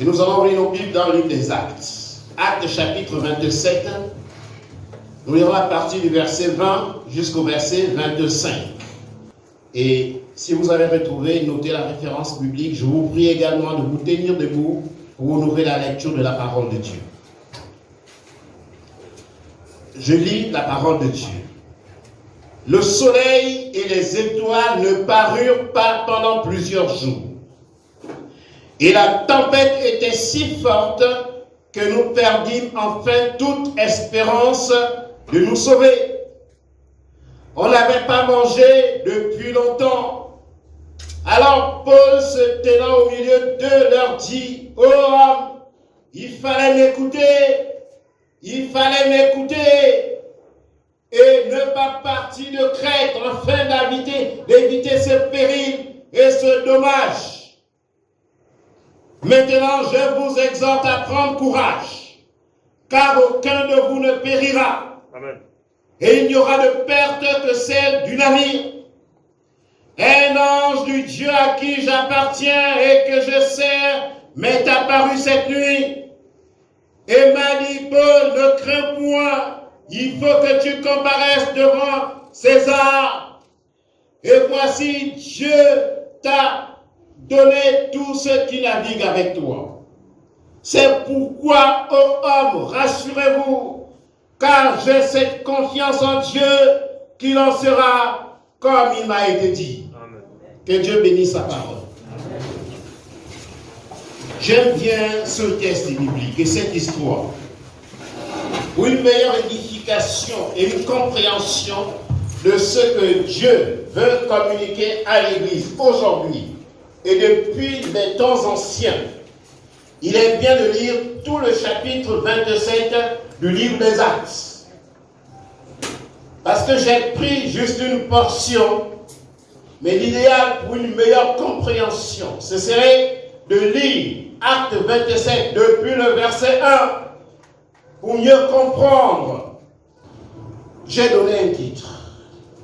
Et nous allons ouvrir nos Bibles dans le livre des Actes. Actes chapitre 27. Nous lirons à partir du verset 20 jusqu'au verset 25. Et si vous avez retrouvé, notez la référence biblique, je vous prie également de vous tenir debout pour honorer la lecture de la parole de Dieu. Je lis la parole de Dieu. Le soleil et les étoiles ne parurent pas pendant plusieurs jours. Et la tempête était si forte que nous perdîmes enfin toute espérance de nous sauver. On n'avait pas mangé depuis longtemps. Alors Paul, se tenant au milieu d'eux, leur dit: « Ô hommes, il fallait m'écouter et ne pas partir de Crète afin d'éviter ce péril et ce dommage. Maintenant, je vous exhorte à prendre courage, car aucun de vous ne périra. Amen. Et il n'y aura de perte que celle du navire. Un ange du Dieu à qui j'appartiens et que je sers m'est apparu cette nuit et m'a dit: Paul, ne crains point, il faut que tu comparaisses devant César. Et voici, Dieu t'a donné tous ceux qui naviguent avec toi. C'est pourquoi, ô hommes, rassurez-vous, car j'ai cette confiance en Dieu qu'il en sera comme il m'a été dit. Amen. Que Dieu bénisse sa parole. Amen. J'aime bien ce texte biblique et cette histoire. Pour une meilleure édification et une compréhension de ce que Dieu veut communiquer à l'Église aujourd'hui et depuis les temps anciens, il est bien de lire tout le chapitre 27 du livre des Actes. Parce que j'ai pris juste une portion, mais l'idéal pour une meilleure compréhension, ce serait de lire Actes 27 depuis le verset 1 pour mieux comprendre. J'ai donné un titre.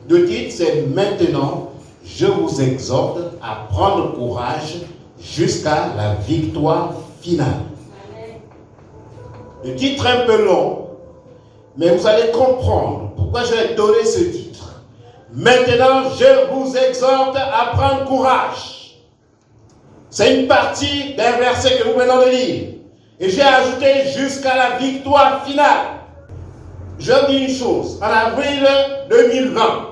Le titre, c'est « Maintenant, je vous exhorte à prendre courage jusqu'à la victoire finale ». Le titre est un peu long, mais vous allez comprendre pourquoi j'ai donné ce titre. Maintenant, je vous exhorte à prendre courage. C'est une partie d'un verset que nous venons de lire. Et j'ai ajouté jusqu'à la victoire finale. Je dis une chose, en avril 2020,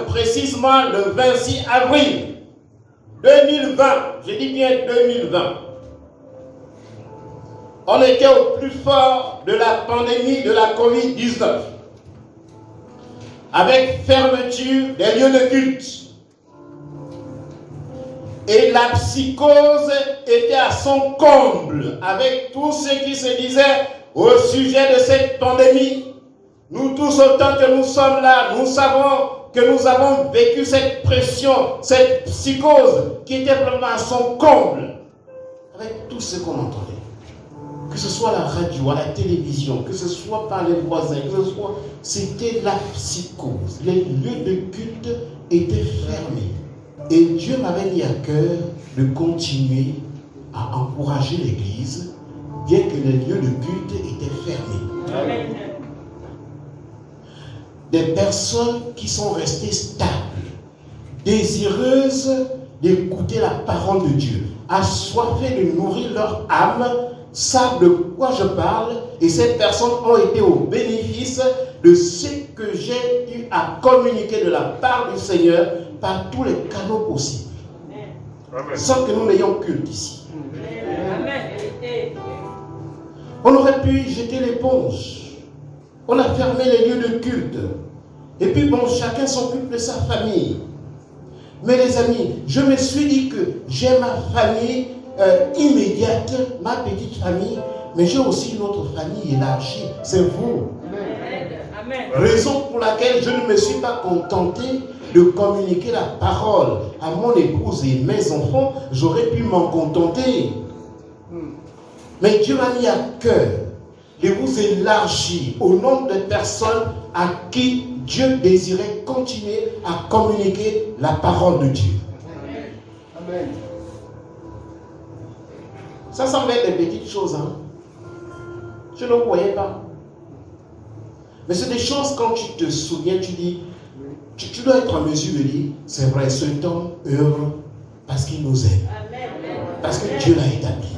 précisément le 26 avril 2020, je dis bien 2020, on était au plus fort de la pandémie de la Covid-19, avec fermeture des lieux de culte. Et la psychose était à son comble avec tout ce qui se disait au sujet de cette pandémie. Nous tous, autant que nous sommes là, nous savons que nous avons vécu cette pression, cette psychose qui était vraiment à son comble avec tout ce qu'on entendait. Que ce soit à la radio, à la télévision, que ce soit par les voisins, que ce soit... C'était la psychose. Les lieux de culte étaient fermés. Et Dieu m'avait mis à cœur de continuer à encourager l'Église, bien que les lieux de culte étaient fermés. Amen. Des personnes qui sont restées stables, désireuses d'écouter la parole de Dieu, assoiffées de nourrir leur âme, savent de quoi je parle, et ces personnes ont été au bénéfice de ce que j'ai eu à communiquer de la part du Seigneur par tous les canaux possibles. Amen. Sans que nous n'ayons culte ici. Amen. On aurait pu jeter l'éponge. On a fermé les lieux de culte. Et puis bon, chacun s'occupe de sa famille. Mais les amis, je me suis dit que j'ai ma famille immédiate, ma petite famille, mais j'ai aussi une autre famille élargie. C'est vous. Amen. Raison pour laquelle je ne me suis pas contenté de communiquer la parole à mon épouse et mes enfants. J'aurais pu m'en contenter. Mais Dieu m'a mis à cœur de vous élargir au nombre de personnes à qui Dieu désirait continuer à communiquer la parole de Dieu. Amen. Ça semble être des petites choses. Hein? Je ne croyais pas. Mais c'est des choses, quand tu te souviens, tu dis, tu dois être en mesure de dire, c'est vrai, cet homme œuvre parce qu'il nous aime. Parce que Dieu l'a établi.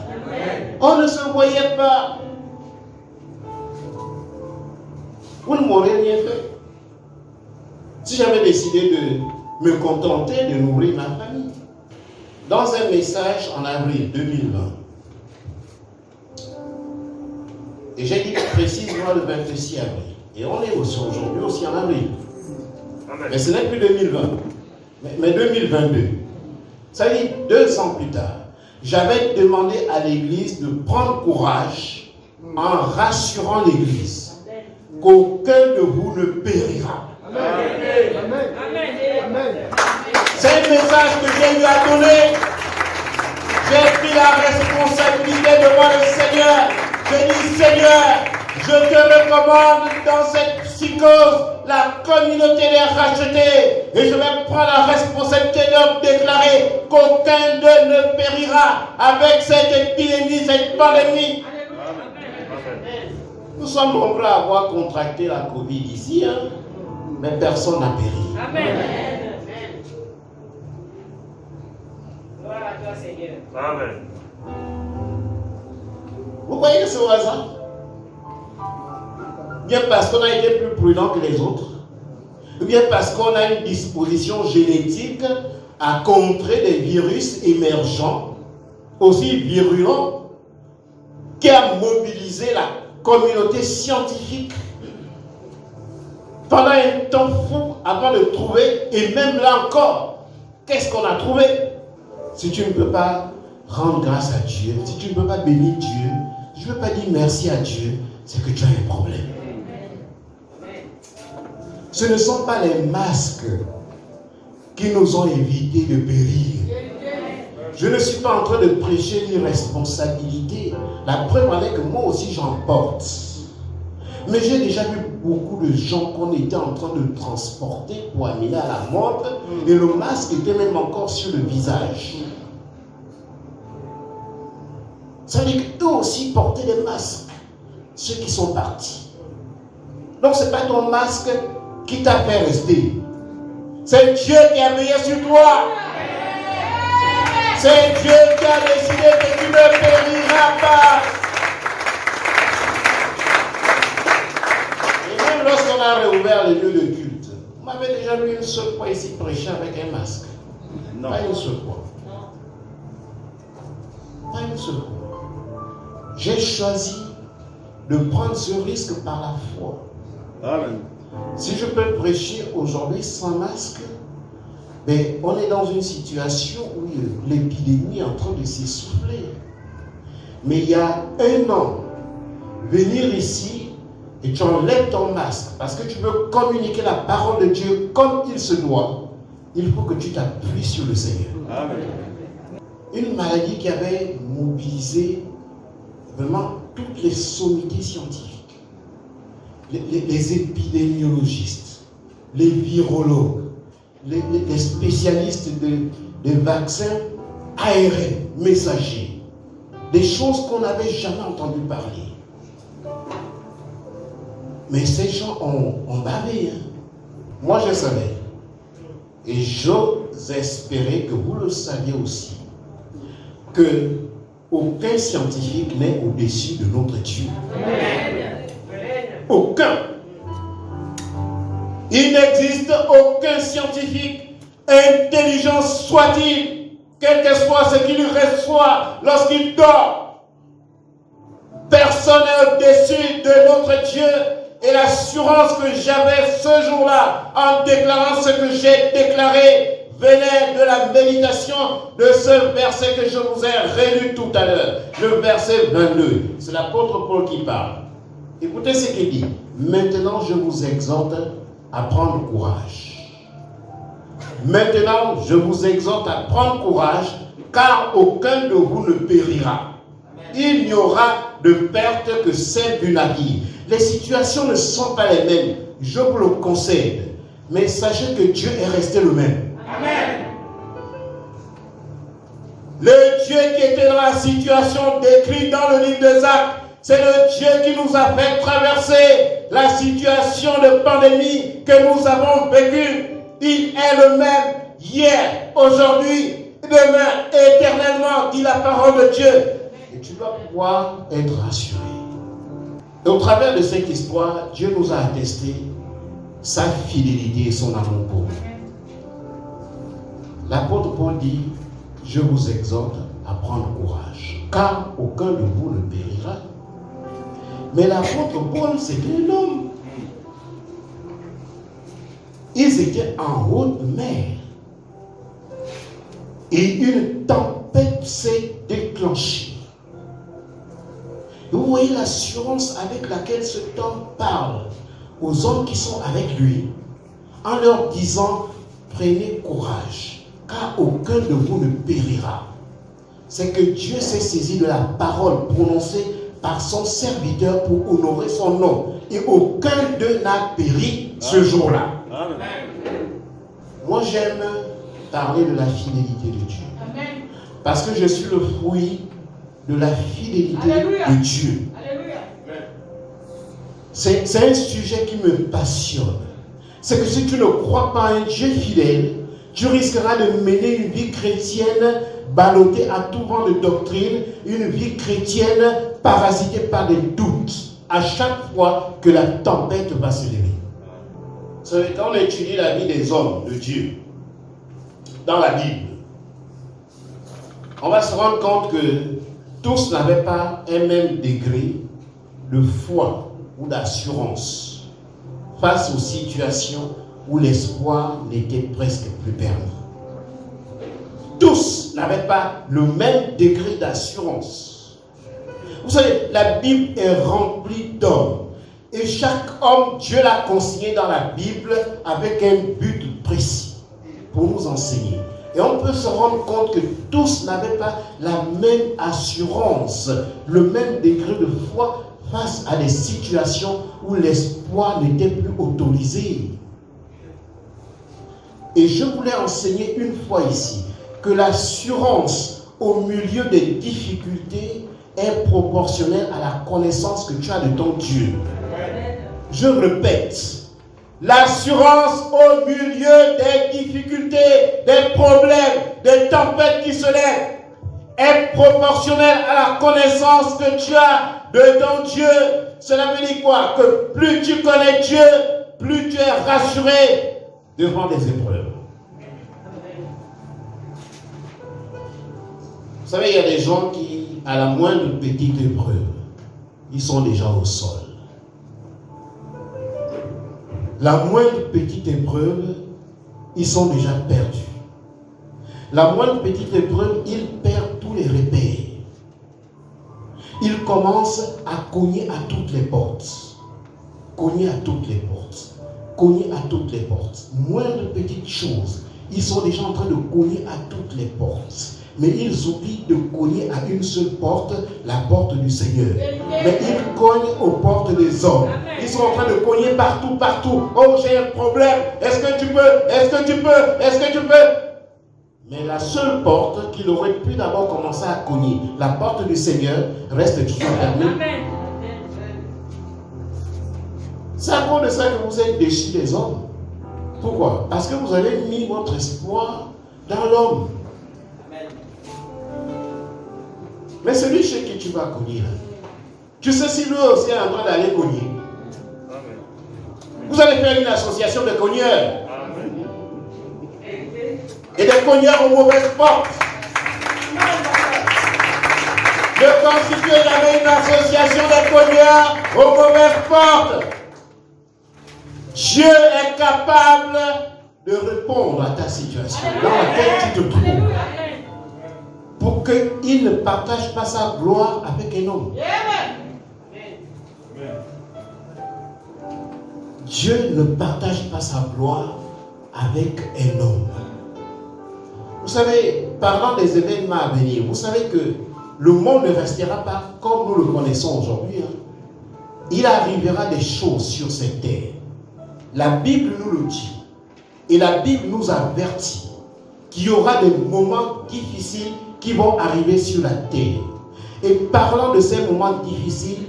On ne se voyait pas. Vous ne m'aurez rien fait. Si j'avais décidé de me contenter de nourrir ma famille. Dans un message en avril 2020, et j'ai dit précisément le 26 avril, et on est aussi aujourd'hui aussi en avril. Mais ce n'est plus 2020, mais 2022. Ça veut dire 2 ans plus tard, j'avais demandé à l'Église de prendre courage en rassurant l'Église qu'aucun de vous ne périra. Amen. C'est un message que j'ai eu à donner. J'ai pris la responsabilité devant le Seigneur. J'ai dit, Seigneur, je te recommande dans cette psychose la communauté des rachetés. Et je vais prendre la responsabilité de déclarer qu'aucun d'eux ne périra avec cette épidémie, cette pandémie. Nous sommes nombreux à avoir contracté la Covid ici, hein, mais personne n'a péri. Amen. Gloire à toi, Seigneur. Amen. Vous voyez que c'est au hasard? Bien parce qu'on a été plus prudent que les autres, ou bien parce qu'on a une disposition génétique à contrer des virus émergents, aussi virulents, qui a mobilisé la communauté scientifique pendant un temps fou avant de trouver, et même là encore, qu'est-ce qu'on a trouvé? Si tu ne peux pas rendre grâce à Dieu, si tu ne peux pas bénir Dieu, je ne veux pas dire merci à Dieu, c'est que tu as un problème. Ce ne sont pas les masques qui nous ont évité de périr. Je ne suis pas en train de prêcher l'irresponsabilité. La preuve en est que moi aussi j'en porte. Mais j'ai déjà vu beaucoup de gens qu'on était en train de transporter pour amener à la mort et le masque était même encore sur le visage. Ça veut dire qu'eux aussi portaient des masques, ceux qui sont partis. Donc ce n'est pas ton masque qui t'a fait rester. C'est Dieu qui a veillé sur toi. C'est Dieu qui a décidé que tu ne périras pas. Et même lorsqu'on a réouvert les lieux de culte, vous m'avez déjà vu une seule fois ici prêcher avec un masque. Non. Pas une seule fois. Pas une seule fois. J'ai choisi de prendre ce risque par la foi. Amen. Si je peux prêcher aujourd'hui sans masque, mais on est dans une situation où l'épidémie est en train de s'essouffler. Mais il y a 1 an, venir ici et tu enlèves ton masque parce que tu veux communiquer la parole de Dieu comme il se doit, il faut que tu t'appuies sur le Seigneur. Amen. Une maladie qui avait mobilisé vraiment toutes les sommités scientifiques. Les épidémiologistes, les virologues, les spécialistes des vaccins ARN, messagers, des choses qu'on n'avait jamais entendu parler. Mais ces gens ont bavé. Hein. Moi, je savais. Et j'ose espérer que vous le saviez aussi. Que aucun scientifique n'est au-dessus de notre Dieu. Amen. Aucun. Il n'existe aucun scientifique, intelligent soit-il, quel que soit ce qu'il reçoit lorsqu'il dort. Personne n'est au-dessus de notre Dieu. Et l'assurance que j'avais ce jour-là, en déclarant ce que j'ai déclaré, venait de la méditation de ce verset que je vous ai relu tout à l'heure, le verset 22. C'est l'apôtre Paul qui parle. Écoutez ce qu'il dit. Maintenant, je vous exhorte à prendre courage. Maintenant, je vous exhorte à prendre courage, car aucun de vous ne périra. Il n'y aura de perte que celle du navire. Les situations ne sont pas les mêmes, je vous le concède. Mais sachez que Dieu est resté le même. Amen. Le Dieu qui était dans la situation décrite dans le livre des Actes. C'est le Dieu qui nous a fait traverser la situation de pandémie que nous avons vécue. Il est le même hier, aujourd'hui, demain, éternellement, dit la parole de Dieu. Et tu dois pouvoir être rassuré. Et au travers de cette histoire, Dieu nous a attesté sa fidélité et son amour pour nous. L'apôtre Paul dit, je vous exhorte à prendre courage, car aucun de vous ne périra. Mais l'apôtre Paul, c'était un homme. Ils étaient en haute mer. Et une tempête s'est déclenchée. Vous voyez l'assurance avec laquelle cet homme parle aux hommes qui sont avec lui, en leur disant, prenez courage, car aucun de vous ne périra. C'est que Dieu s'est saisi de la parole prononcée par son serviteur pour honorer son nom. Et aucun d'eux n'a péri ce jour-là. Moi, j'aime parler de la fidélité de Dieu. Amen. Parce que je suis le fruit de la fidélité de Dieu. C'est un sujet qui me passionne. C'est que si tu ne crois pas à un Dieu fidèle, tu risqueras de mener une vie chrétienne ballottée à tout vent de doctrine, une vie chrétienne parasitée par des doutes à chaque fois que la tempête va se lever. Vous savez, quand on étudie la vie des hommes de Dieu dans la Bible, on va se rendre compte que tous n'avaient pas un même degré de foi ou d'assurance face aux situations où l'espoir n'était presque plus permis. Tous n'avaient pas le même degré d'assurance. Vous savez, la Bible est remplie d'hommes. Et chaque homme, Dieu l'a consigné dans la Bible avec un but précis pour nous enseigner. Et on peut se rendre compte que tous n'avaient pas la même assurance, le même degré de foi face à des situations où l'espoir n'était plus autorisé. Et je voulais enseigner une fois ici que l'assurance au milieu des difficultés est proportionnelle à la connaissance que tu as de ton Dieu. Je répète, l'assurance au milieu des difficultés, des problèmes, des tempêtes qui se lèvent est proportionnelle à la connaissance que tu as de ton Dieu. Cela veut dire quoi? Que plus tu connais Dieu, plus tu es rassuré devant des épreuves. Vous savez, il y a des gens qui, à la moindre petite épreuve, ils sont déjà au sol. La moindre petite épreuve, ils sont déjà perdus. La moindre petite épreuve, ils perdent tous les repères. Ils commencent à cogner à toutes les portes. Cogner à toutes les portes. Cogner à toutes les portes. Moindre petite chose, ils sont déjà en train de cogner à toutes les portes. Mais ils oublient de cogner à une seule porte, la porte du Seigneur. Mais ils cognent aux portes des hommes. Ils sont en train de cogner partout, partout. Oh, j'ai un problème. Est-ce que tu peux? Est-ce que tu peux? Est-ce que tu peux? Mais la seule porte qu'il aurait pu d'abord commencer à cogner, la porte du Seigneur, reste toujours fermée. C'est à cause de ça que vous êtes déchus les hommes. Pourquoi? Parce que vous avez mis votre espoir dans l'homme. Mais celui chez qui tu vas cogner, tu sais si lui aussi est en train d'aller cogner. Vous allez faire une association de cogneurs. Et des cogneurs aux mauvaises portes. Je constitue jamais une association de cogneurs aux mauvaises portes. Dieu est capable de répondre à ta situation dans laquelle tu te trouves. Pour qu'il ne partage pas sa gloire avec un homme. Dieu ne partage pas sa gloire avec un homme. Vous savez, parlant des événements à venir, vous savez que le monde ne restera pas comme nous le connaissons aujourd'hui. Il arrivera des choses sur cette terre. La Bible nous le dit. Et la Bible nous avertit qu'il y aura des moments difficiles qui vont arriver sur la terre. Et parlant de ces moments difficiles,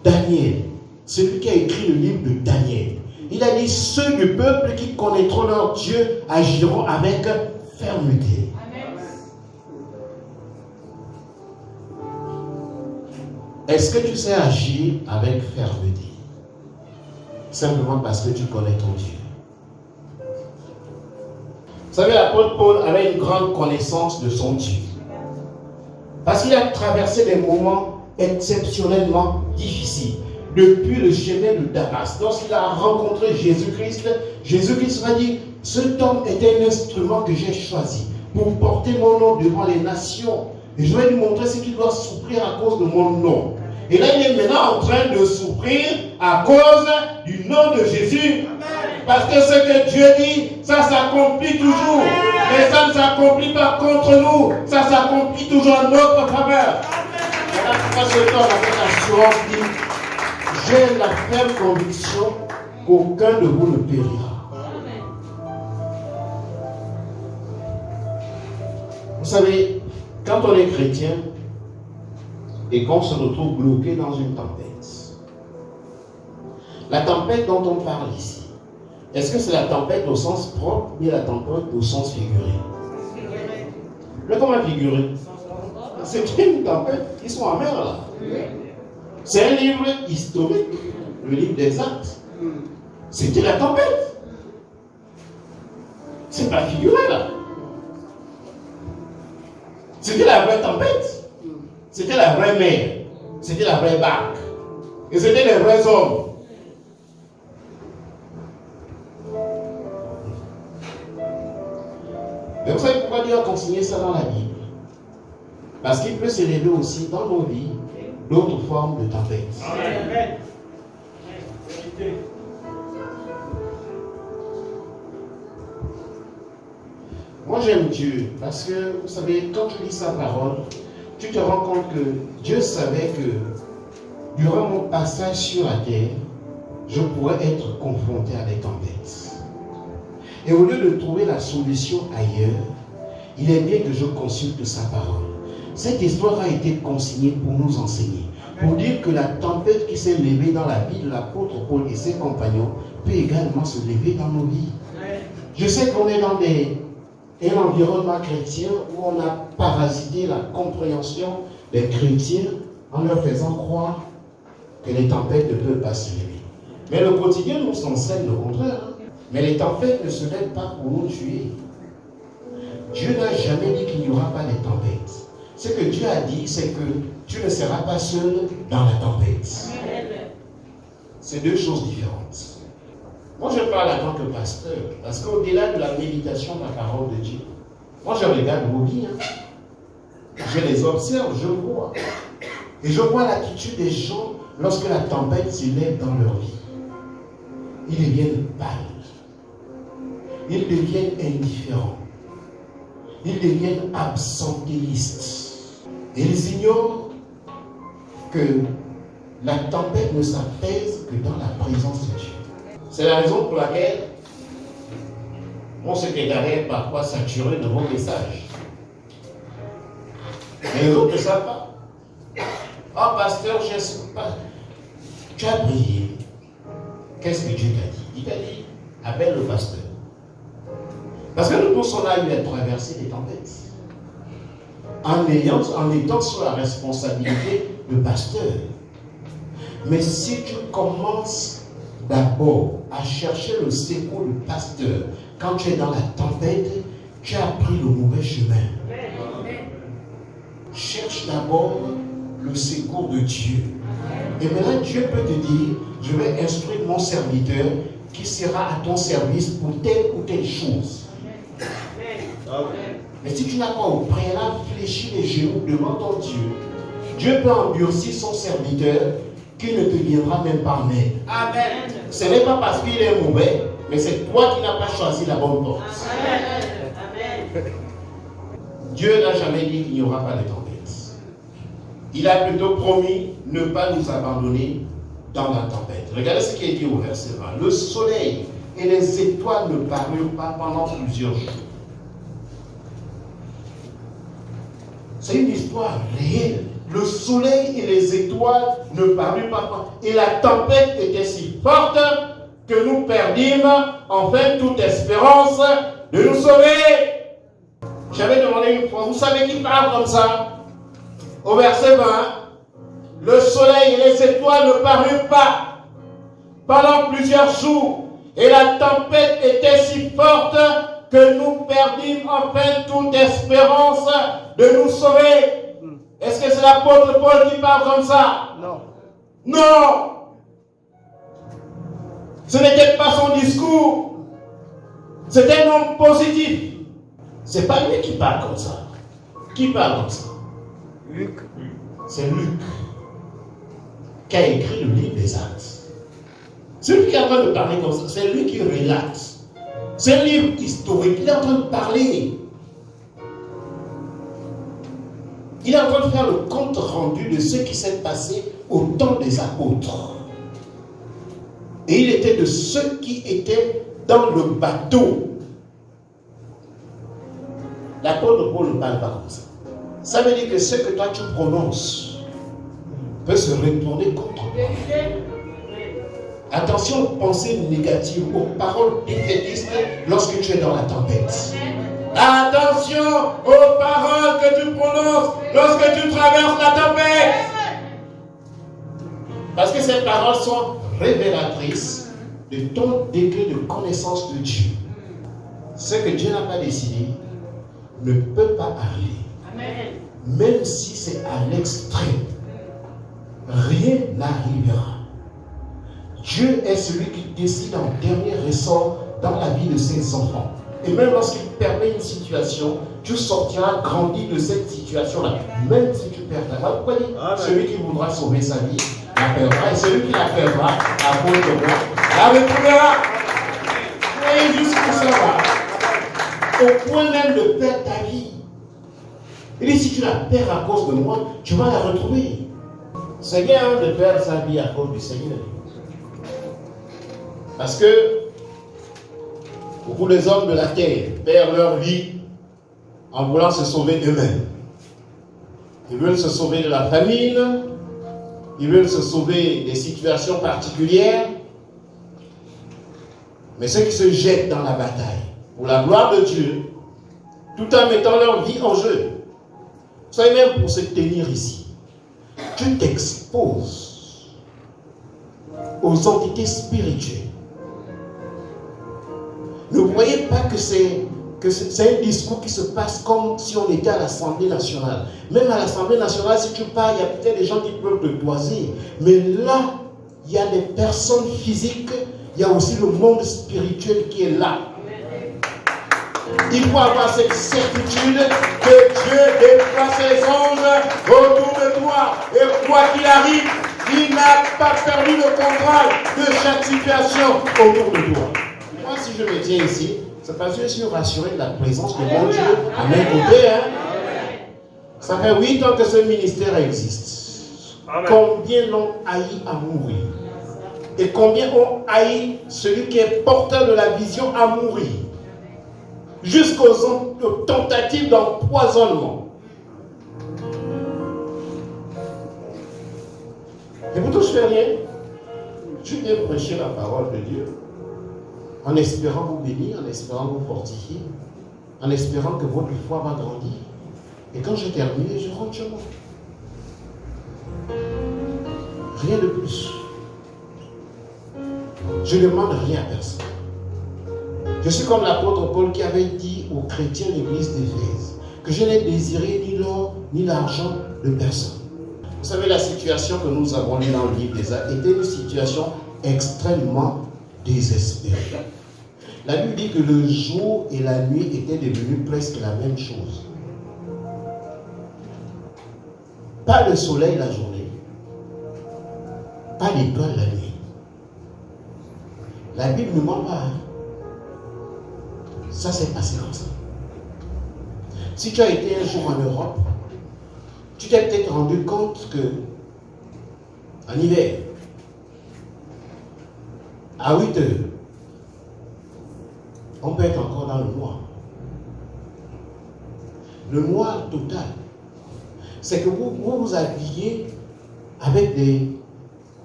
Daniel, celui qui a écrit le livre de Daniel, il a dit, ceux du peuple qui connaîtront leur Dieu agiront avec fermeté. Amen. Est-ce que tu sais agir avec fermeté? Simplement parce que tu connais ton Dieu. Vous savez, l'apôtre Paul avait une grande connaissance de son Dieu. Parce qu'il a traversé des moments exceptionnellement difficiles. Depuis le chemin de Damas, lorsqu'il a rencontré Jésus-Christ, Jésus-Christ a dit, cet homme était un instrument que j'ai choisi pour porter mon nom devant les nations. Et je vais lui montrer ce qu'il doit souffrir à cause de mon nom. Et là, il est maintenant en train de souffrir à cause du nom de Jésus. Parce que ce que Dieu dit, ça s'accomplit toujours. Mais ça ne s'accomplit pas contre nous. Ça s'accomplit toujours en notre faveur. Voilà pourquoi cet homme avec assurance dit, j'ai la ferme conviction qu'aucun de vous ne périra. Vous savez, quand on est chrétien et qu'on se retrouve bloqué dans une tempête, la tempête dont on parle ici, est-ce que c'est la tempête au sens propre ou la tempête au sens figuré? Mais comment figuré? C'est une tempête, ils sont amers là. C'est un livre historique, le livre des Actes. C'était la tempête. C'est pas figuré là. C'était la vraie tempête. C'était la vraie mer. C'était la vraie barque. Et c'était les vrais hommes. Mais vous savez pourquoi Dieu a consigné ça dans la Bible? Parce qu'il peut s'élever aussi dans nos vies d'autres formes de tempête. Amen. Moi j'aime Dieu parce que vous savez, quand tu lis sa parole, tu te rends compte que Dieu savait que durant mon passage sur la terre, je pourrais être confronté à des tempêtes. Et au lieu de trouver la solution ailleurs, il est bien que je consulte sa parole. Cette histoire a été consignée pour nous enseigner, pour dire que la tempête qui s'est levée dans la vie de l'apôtre Paul et ses compagnons peut également se lever dans nos vies. Je sais qu'on est dans un environnement chrétien où on a parasité la compréhension des chrétiens en leur faisant croire que les tempêtes ne peuvent pas se lever. Mais le quotidien nous enseigne le contraire. Mais les tempêtes ne se lèvent pas pour nous tuer. Dieu n'a jamais dit qu'il n'y aura pas de tempêtes. Ce que Dieu a dit, c'est que tu ne seras pas seul dans la tempête. C'est deux choses différentes. Moi, je parle en tant que pasteur, parce qu'au-delà de la méditation de la parole de Dieu, moi, je regarde vos vies. Je les observe, je vois. Et je vois l'attitude des gens lorsque la tempête s'élève dans leur vie. Ils deviennent pâles. Ils deviennent indifférents. Ils deviennent absentéistes. Et ils ignorent que la tempête ne s'apaise que dans la présence de Dieu. C'est la raison pour laquelle mon secrétariat est parfois saturé de vos messages. Mais les autres ne savent pas. Oh pasteur, je ne sais pas. Tu as prié. Qu'est-ce que Dieu t'a dit? Il t'a dit, appelle le pasteur. Parce que nous tous, on a eu à traverser des tempêtes. En étant sur la responsabilité de pasteur. Mais si tu commences d'abord à chercher le secours du pasteur, quand tu es dans la tempête, tu as pris le mauvais chemin. Cherche d'abord le secours de Dieu. Et maintenant, Dieu peut te dire, je vais instruire mon serviteur qui sera à ton service pour telle ou telle chose. Mais si tu n'as pas au préalable fléchi les genoux devant ton Dieu, Dieu peut endurcir son serviteur qui ne te viendra même pas en aide. Amen. Ce n'est pas parce qu'il est mauvais, mais c'est toi qui n'as pas choisi la bonne porte. Amen. Dieu n'a jamais dit qu'il n'y aura pas de tempête. Il a plutôt promis ne pas nous abandonner dans la tempête. Regardez ce qui est dit au verset 20. Le soleil et les étoiles ne parurent pas pendant plusieurs jours. C'est une histoire réelle. Le soleil et les étoiles ne parurent pas. Et la tempête était si forte que nous perdîmes enfin toute espérance de nous sauver. J'avais demandé une fois, vous savez qui parle comme ça? Au verset 20, le soleil et les étoiles ne parurent pas pendant plusieurs jours. Et la tempête était si forte que nous perdîmes enfin toute espérance de nous sauver. Est-ce que c'est l'apôtre Paul qui parle comme ça? Non. Non. Ce n'était pas son discours. C'était un homme positif. C'est pas lui qui parle comme ça. Qui parle comme ça? Luc. C'est Luc qui a écrit le livre des Actes. C'est lui qui est en train de parler comme ça. C'est lui qui relate. C'est un livre historique. Il est en train de parler. Il est en train de faire le compte rendu de ce qui s'est passé au temps des apôtres. Et il était de ceux qui étaient dans le bateau. L'apôtre Paul ne parle pas comme ça. Ça veut dire que ce que toi tu prononces peut se retourner contre toi. Attention aux pensées négatives, aux paroles défaitistes lorsque tu es dans la tempête. Attention aux paroles que tu prononces lorsque tu traverses la tempête. Parce que ces paroles sont révélatrices de ton degré de connaissance de Dieu. Ce que Dieu n'a pas décidé ne peut pas arriver. Amen. Même si c'est à l'extrême, rien n'arrivera. Dieu est celui qui décide en dernier ressort dans la vie de ses enfants. Et même lorsqu'il permet une situation, tu sortiras grandi de cette situation-là. Même si tu perds ta vie. Pourquoi dire? Celui qui voudra sauver sa vie la perdra. Et celui qui la perdra, à cause de moi, la retrouvera. Et jusqu'où ça va? Au point même de perdre ta vie. Il dit, si tu la perds à cause de moi, tu vas la retrouver. C'est bien de perdre sa vie à cause du Seigneur. Parce que beaucoup des hommes de la terre perdent leur vie en voulant se sauver eux-mêmes. Ils veulent se sauver de la famine, ils veulent se sauver des situations particulières. Mais ceux qui se jettent dans la bataille pour la gloire de Dieu, tout en mettant leur vie en jeu, vous savez, même pour se tenir ici, tu t'exposes aux entités spirituelles. Ne voyez pas que c'est un discours qui se passe comme si on était à l'Assemblée nationale. Même à l'Assemblée nationale, si tu parles, il y a peut-être des gens qui peuvent te toiser. Mais là, il y a des personnes physiques, il y a aussi le monde spirituel qui est là. Il faut avoir cette certitude que Dieu déploie ses anges autour de toi. Et quoi qu'il arrive, il n'a pas perdu le contrôle de chaque situation autour de toi. Moi, si je me tiens ici, c'est parce que je suis rassuré de la présence de mon Dieu à mes côtés. Hein? Ça fait 8 ans que ce ministère existe. Amen. Combien l'ont haï à mourir? Et combien ont haï celui qui est porteur de la vision à mourir? Jusqu'aux tentatives d'empoisonnement. Et pour tout, je fais rien. Je viens prêcher la parole de Dieu. En espérant vous bénir, en espérant vous fortifier, en espérant que votre foi va grandir. Et quand je termine, je rentre chez moi. Rien de plus. Je ne demande rien à personne. Je suis comme l'apôtre Paul qui avait dit aux chrétiens de l'église d'Éphèse que je n'ai désiré ni l'or ni l'argent de personne. Vous savez, la situation que nous avons lue dans le livre des Actes était une situation extrêmement désespérée. La Bible dit que le jour et la nuit étaient devenus presque la même chose. Pas le soleil la journée, pas l'étoile la nuit. La Bible ne ment pas. Hein? Ça s'est passé comme ça. Si tu as été un jour en Europe, tu t'es peut-être rendu compte que en hiver, à 8 heures, on peut être encore dans le noir. Le noir total. c'est que vous vous habillez avec des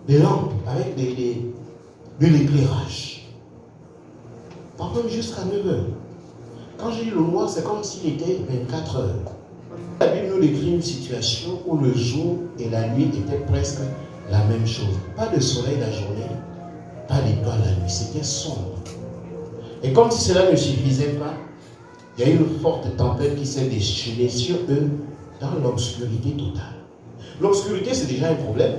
lampes, avec de l'éclairage. Parfois jusqu'à 9 heures. Quand j'ai lu le mois, c'est comme s'il était 24 heures. La Bible nous décrit une situation où le jour et la nuit étaient presque la même chose. Pas de soleil la journée, pas d'étoiles la nuit. C'était sombre. Et comme si cela ne suffisait pas, il y a eu une forte tempête qui s'est déchaînée sur eux dans l'obscurité totale. L'obscurité, c'est déjà un problème.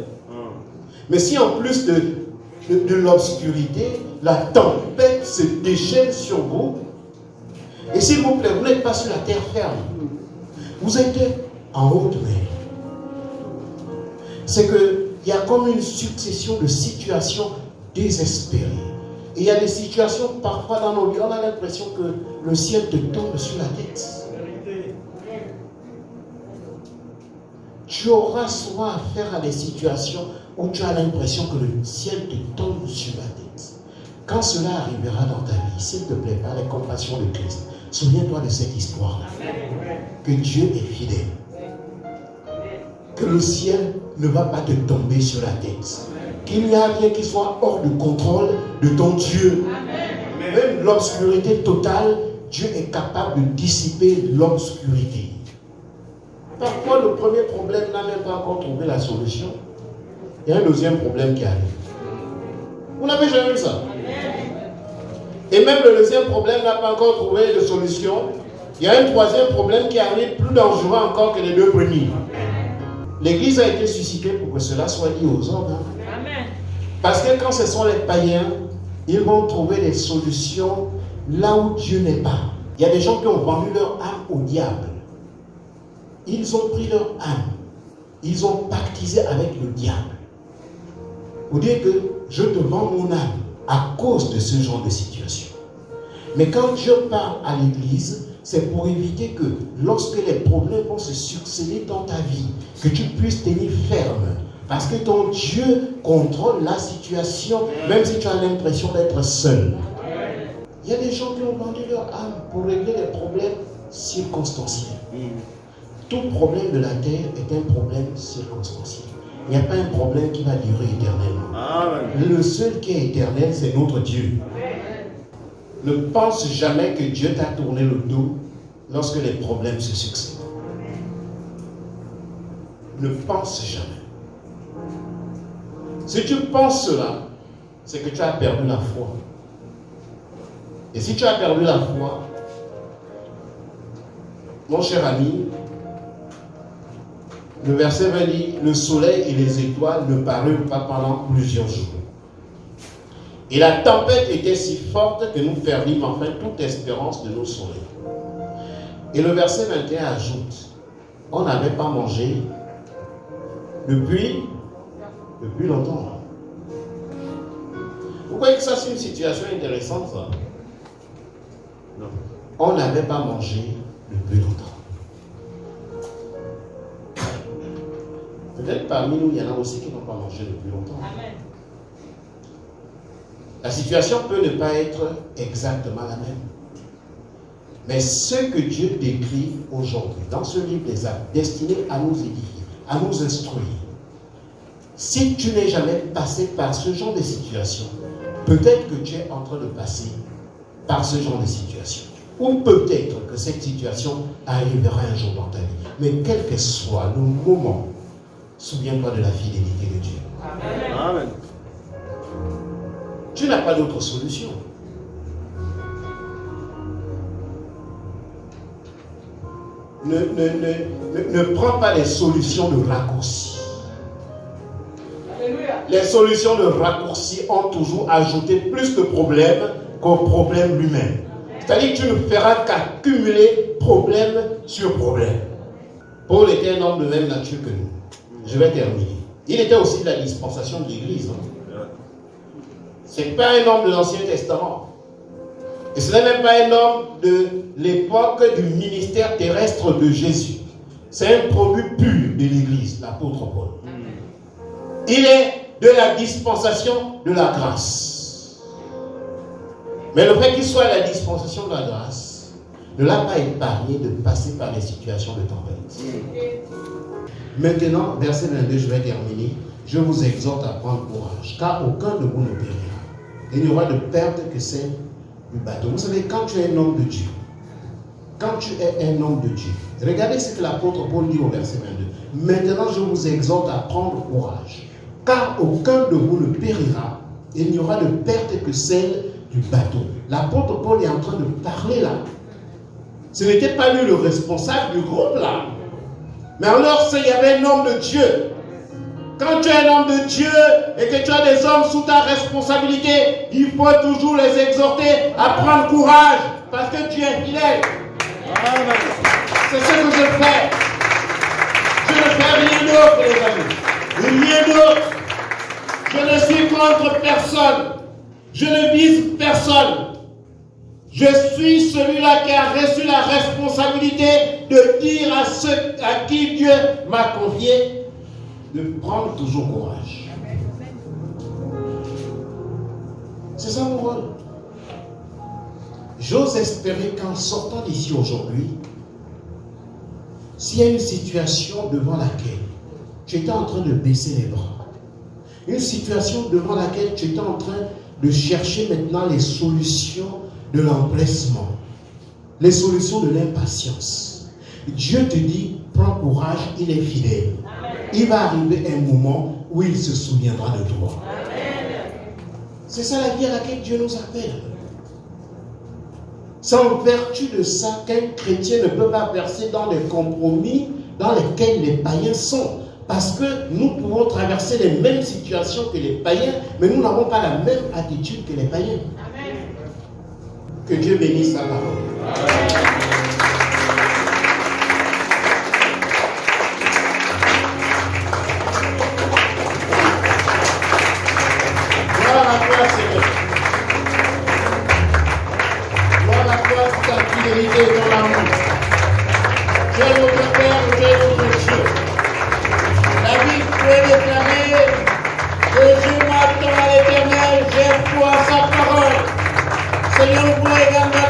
Mais si en plus de l'obscurité, la tempête se déchaîne sur vous, et s'il vous plaît, vous n'êtes pas sur la terre ferme, vous êtes en haute mer. C'est qu'il y a comme une succession de situations désespérées. Et il y a des situations, parfois dans nos vies, on a l'impression que le ciel te tombe sur la tête. Tu auras souvent affaire à des situations où tu as l'impression que le ciel te tombe sur la tête. Quand cela arrivera dans ta vie, s'il te plaît, par les compassions de Christ, souviens-toi de cette histoire-là. Que Dieu est fidèle. Que le ciel ne va pas te tomber sur la tête. Qu'il n'y a rien qui soit hors de contrôle de ton Dieu. Même l'obscurité totale, Dieu est capable de dissiper l'obscurité. Parfois, le premier problème n'a même pas encore trouvé la solution. Il y a un deuxième problème qui arrive. Vous n'avez jamais vu ça? Et même le deuxième problème n'a pas encore trouvé de solution. Il y a un troisième problème qui arrive plus dangereux encore que les deux premiers. L'Église a été suscitée pour que cela soit dit aux hommes. Amen. Parce que quand ce sont les païens, ils vont trouver des solutions là où Dieu n'est pas. Il y a des gens qui ont vendu leur âme au diable. Ils ont pris leur âme. Ils ont pactisé avec le diable. Vous dites que je te vends mon âme à cause de ce genre de situation. Mais quand Dieu parle à l'Église, c'est pour éviter que lorsque les problèmes vont se succéder dans ta vie, que tu puisses tenir ferme. Parce que ton Dieu contrôle la situation, même si tu as l'impression d'être seul. Il y a des gens qui ont vendu leur âme pour régler des problèmes circonstanciels. Tout problème de la terre est un problème circonstanciel. Il n'y a pas un problème qui va durer éternellement. Amen. Le seul qui est éternel, c'est notre Dieu. Ne pense jamais que Dieu t'a tourné le dos lorsque les problèmes se succèdent. Ne pense jamais. Si tu penses cela, c'est que tu as perdu la foi. Et si tu as perdu la foi, mon cher ami, le verset 20 dit, le soleil et les étoiles ne parurent pas pendant plusieurs jours. Et la tempête était si forte que nous perdîmes enfin toute espérance de nos soleils. Et le verset 21 ajoute, on n'avait pas mangé depuis longtemps. Vous voyez que ça c'est une situation intéressante, ça? Non. On n'avait pas mangé depuis longtemps. Peut-être parmi nous, il y en a aussi qui n'ont pas mangé depuis longtemps. Amen. La situation peut ne pas être exactement la même. Mais ce que Dieu décrit aujourd'hui, dans ce livre des Actes, destiné à nous édifier, à nous instruire, si tu n'es jamais passé par ce genre de situation, peut-être que tu es en train de passer par ce genre de situation. Ou peut-être que cette situation arrivera un jour dans ta vie. Mais quel que soit le moment, souviens-toi de la fidélité de Dieu. Amen. Amen. Tu n'as pas d'autre solution. Ne prends pas les solutions de raccourci. Alléluia. Les solutions de raccourci ont toujours ajouté plus de problèmes qu'au problème lui-même. C'est-à-dire que tu ne feras qu'accumuler problème sur problème. Paul était un homme de même nature que nous. Je vais terminer. Il était aussi de la dispensation de l'Église. Ce n'est pas un homme de l'Ancien Testament. Et ce n'est même pas un homme de l'époque du ministère terrestre de Jésus. C'est un produit pur de l'Église, l'apôtre Paul. Il est de la dispensation de la grâce. Mais le fait qu'il soit à la dispensation de la grâce ne l'a pas épargné de passer par les situations de tempête. Maintenant, verset 22, je vais terminer. Je vous exhorte à prendre courage, car aucun de vous ne périra. Il n'y aura de perte que celle du bateau. Vous savez, quand tu es un homme de Dieu, regardez ce que l'apôtre Paul dit au verset 22. Maintenant, je vous exhorte à prendre courage, car aucun de vous ne périra. Il n'y aura de perte que celle du bateau. L'apôtre Paul est en train de parler là. Ce n'était pas lui le responsable du groupe là. Mais alors, il y avait un homme de Dieu. Quand tu es un homme de Dieu et que tu as des hommes sous ta responsabilité, il faut toujours les exhorter à prendre courage parce que tu es fidèle. C'est ce que je fais. Je ne fais rien d'autre, les amis. Rien d'autre. Je ne suis contre personne. Je ne vise personne. Je suis celui-là qui a reçu la responsabilité de dire à ceux à qui Dieu m'a confié de prendre toujours courage. C'est ça mon rôle. J'ose espérer qu'en sortant d'ici aujourd'hui, s'il y a une situation devant laquelle tu étais en train de baisser les bras, une situation devant laquelle tu étais en train de chercher maintenant les solutions de l'empressement, les solutions de l'impatience, Dieu te dit, prends courage, il est fidèle. Il va arriver un moment où il se souviendra de toi. C'est ça la vie à laquelle Dieu nous appelle. C'est en vertu de ça qu'un chrétien ne peut pas verser dans des compromis dans lesquels les païens sont. Parce que nous pouvons traverser les mêmes situations que les païens, mais nous n'avons pas la même attitude que les païens. Amen. Que Dieu bénisse sa parole. Amen. Dans l'amour. Tu es notre Père, tu es notre Dieu. La Bible peut déclarer que je m'attends à l'Éternel, j'ai foi à sa parole. Seigneur, nous pouvons également